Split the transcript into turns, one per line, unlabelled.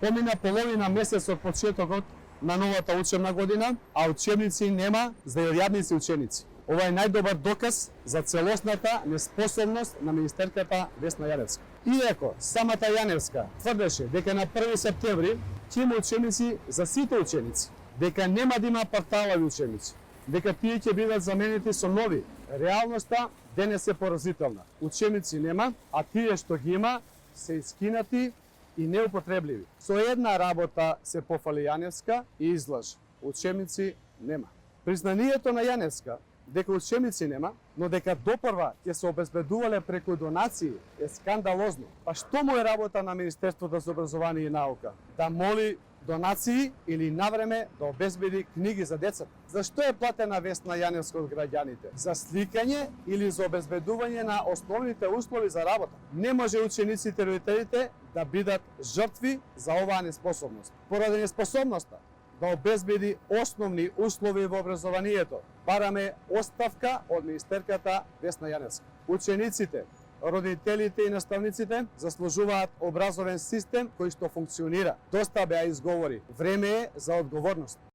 Помина половина месец од почетокот на новата учебна година, а учебници нема за илјадници ученици. Ова е најдобар доказ за целосната неспособност на министерката Весна Јаневска. Иако самата Јаневска тврдеше дека на 1 септември ќе има учебници за сите ученици, дека нема да има парталави учебници, дека тие ќе бидат заменети со нови, реалноста денес е поразителна. Учебници нема, а тие што ги има се искинати и неупотребливи. Со една работа се пофали Јаневска и излажи. Учебници нема. Признанието на Јаневска дека учебници нема, но дека допрва ќе се обезбедувале преку донации е скандалозно. Па што му е работа на Министерството за образование и наука? Да моли донации или навреме да обезбеди книги за децата? Зашто е платена Весна Јаневска од граѓаните? За сликање или за обезбедување на основните услови за работа? Не може учениците и родителите да бидат жртви за оваа неспособност. Поради неспособноста да обезбеди основни услови во образованието, бараме оставка од министерката Весна Јаневска. Учениците, родителите и наставниците заслужуваат образовен систем кој што функционира. Доста беа изговори. Време е за одговорност.